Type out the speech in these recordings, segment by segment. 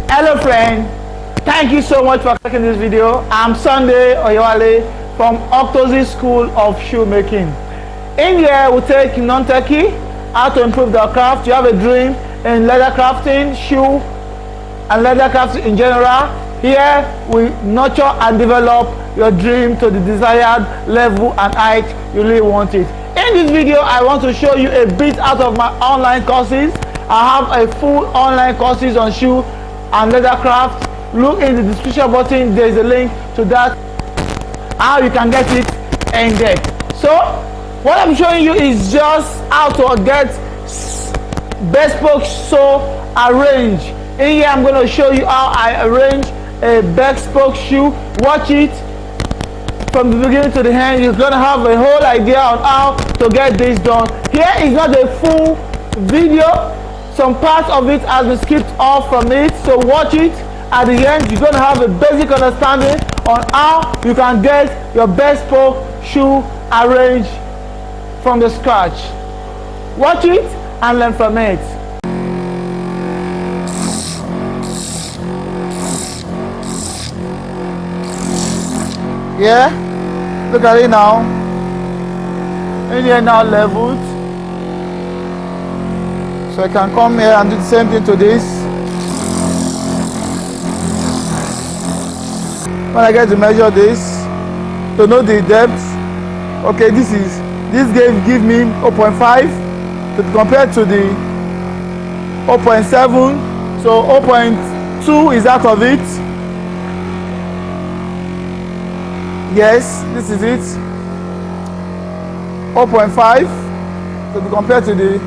Hello friend, thank you so much for clicking this video. I'm Sunday Oyewale from Octozi School of Shoemaking. In here we take non-techie, how to improve the craft. You have a dream in leather crafting, shoe and leather crafting in general. Here we nurture and develop your dream to the desired level and height you really want it. In this video I want to show you a bit out of my online courses. I have a full online courses on shoe and leather craft. Look in the description button, there is a link to that, how you can get it in there. So what I'm showing you is just how to get bespoke sew arrange. In here I'm going to show you how I arrange a bespoke shoe. Watch it from the beginning to the end. You're going to have a whole idea on how to get this done. Here is not a full video. Some parts of it has been skipped off from it, so watch it. At the end you're going to have a basic understanding on how you can get your bespoke shoe arranged from the scratch. Watch it and learn from it. Yeah, look at it now. In here now leveled. So I can come here and do the same thing to this. When I get to measure this, to know the depth, okay, this give me 0.5 to compare to the 0.7, so 0.2 is out of it. Yes, this is it. 0.5 to be compared to the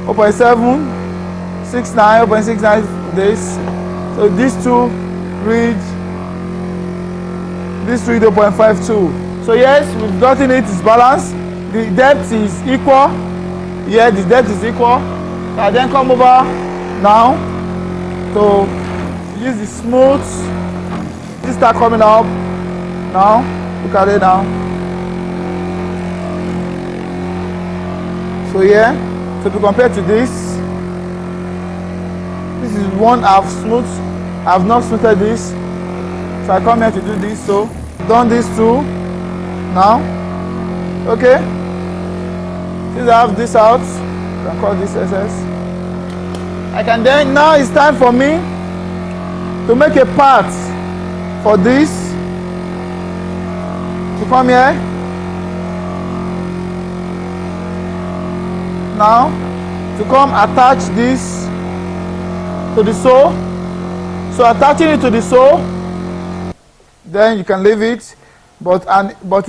0.7, 69, 0.69 this. So these two read 0.52. So yes, we've gotten it, it's balanced. The depth is equal. Yeah, the depth is equal. I then come over now to use the smooth. This start coming up now. Look at it now. So yeah, to be compared to this is one I've smoothed. I've not smoothed this, so I come here to do this. So done this too now. Okay, since I have this out, I can call this SS. I can then, now it's time for me to make a part for this. To come here now, to come attach this to the sew. So attaching it to the sew, then you can leave it, but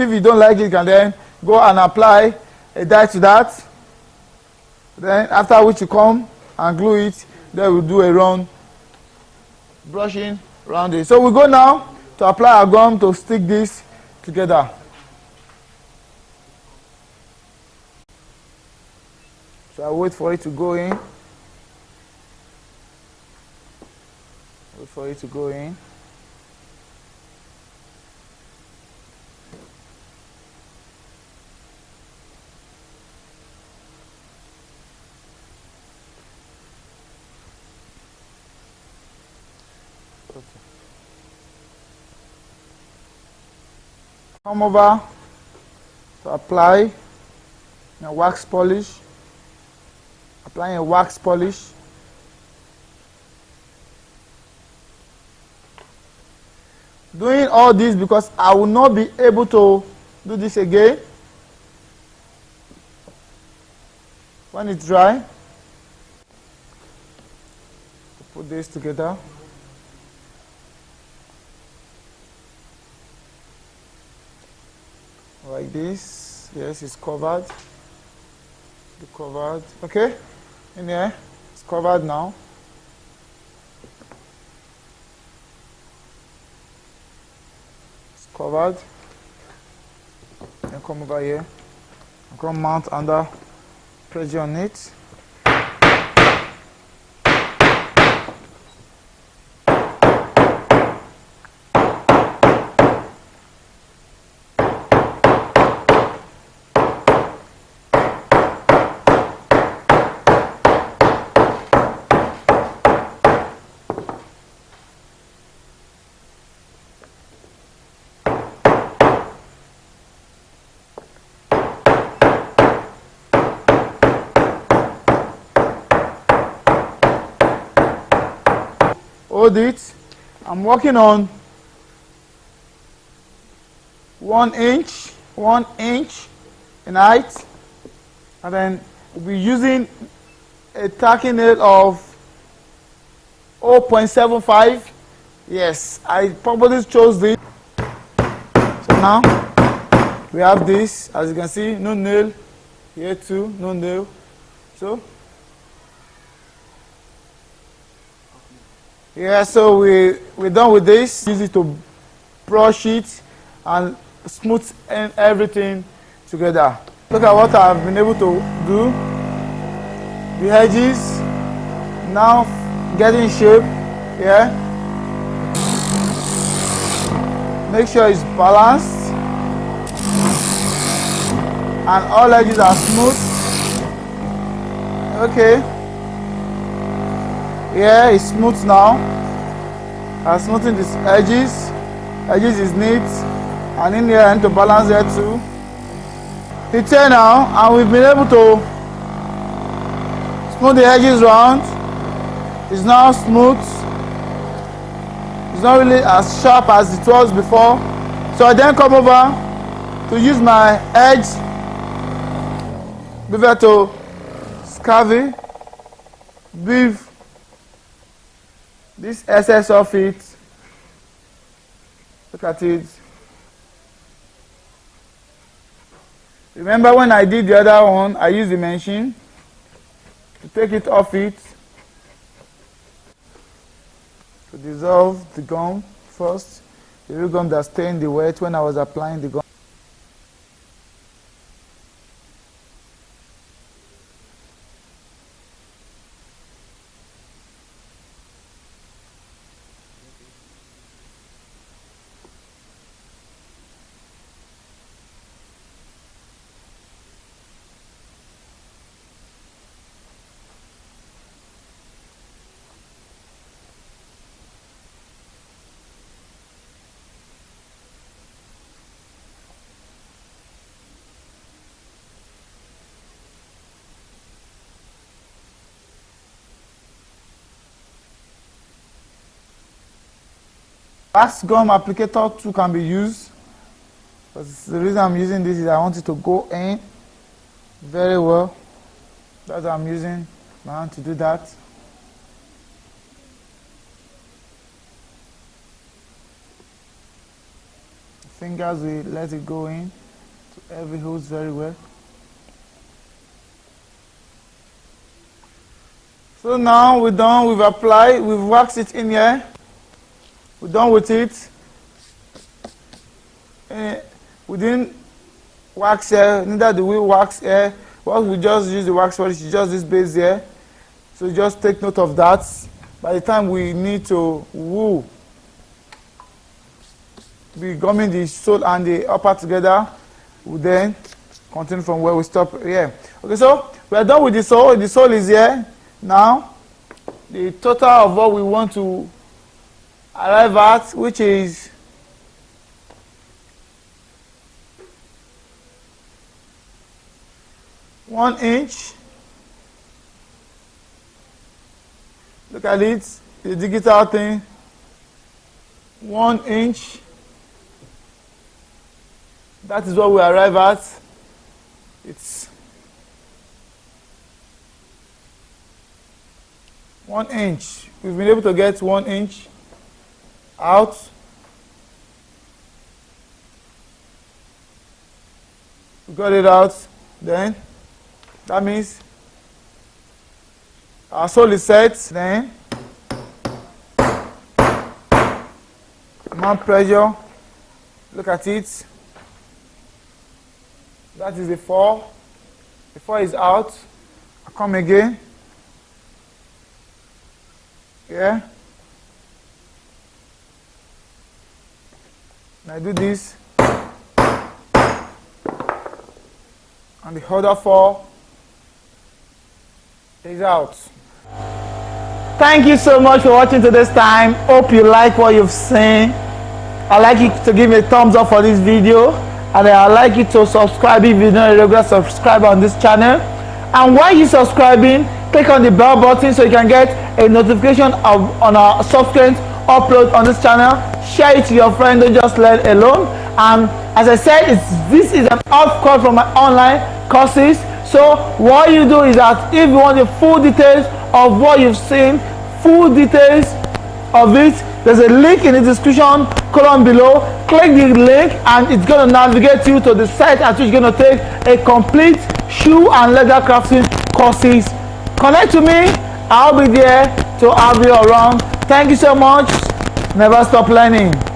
if you don't like it, you can then go and apply a dye to that. Then after which you come and glue it, then we'll do a round brushing around it. So we go now to apply our gum to stick this together. So I wait for it to go in. Wait for it to go in. Okay. Come over to apply a wax polish. Applying a wax polish. Doing all this because I will not be able to do this again when it's dry. Put this together. Like this. Yes, it's covered. Covered. Okay, in here it's covered now. It's covered. Then come over here. I'm going to mount under pressure on it. hold it. I'm working on 1 inch in height, and then we'll be using a tacking nail of 0.75. Yes, I probably chose this. So now we have this, as you can see, no nail here too, no nail. So yeah, so we're done with this. Use it to brush it and smooth everything together. Look at what I've been able to do. The edges now getting shape. Yeah, make sure it's balanced and all edges are smooth. Okay, yeah, it's smooth now. I'm smoothing these edges. Edges is neat, and in here I need to balance there too. It's here now, and we've been able to smooth the edges round. It's now smooth. It's not really as sharp as it was before. So I then come over to use my edge beaver to scurvy, beef this excess of it. Look at it. Remember when I did the other one, I used the machine to take it off it, to dissolve the gum first, the real gum that stained the wet when I was applying the gum. Wax gum applicator too can be used, but the reason I'm using this is I want it to go in very well. That's what I'm using my hand to do that. Fingers will let it go in to every hose very well. So now we're done, we've applied, we've waxed it in here. We're done with it. We didn't wax here, neither do we wax here. What we just use the wax polish is just this base here. So just take note of that. By the time we need to be gumming the sole and the upper together, we'll then continue from where we stop here. Okay, so we are done with the sole. The sole is here. Now, the total of what we want to arrive at, which is one inch. Look at it, the digital thing. 1 inch. That is what we arrive at. It's 1 inch. We've been able to get 1 inch out. We got it out. Then that means our sole is set. Then amount pressure. Look at it. That is the 4. The 4 is out. I come again. Yeah. And I do this. And the other 4 is out. Thank you so much for watching to this time. Hope you like what you've seen. I'd like you to give me a thumbs up for this video, and I'd like you to subscribe if you're not a regular subscriber on this channel. And while you're subscribing, click on the bell button so you can get a notification on our subsequent upload on this channel. Share it to your friend, don't just let it alone. And as I said, this is an off-cut from my online courses. So what you do is that if you want the full details of what you've seen, full details of it, there's a link in the description column below. Click the link and it's going to navigate you to the site at which you're going to take a complete shoe and leather crafting courses. Connect to me, I'll be there to have you around. Thank you so much. Never stop learning.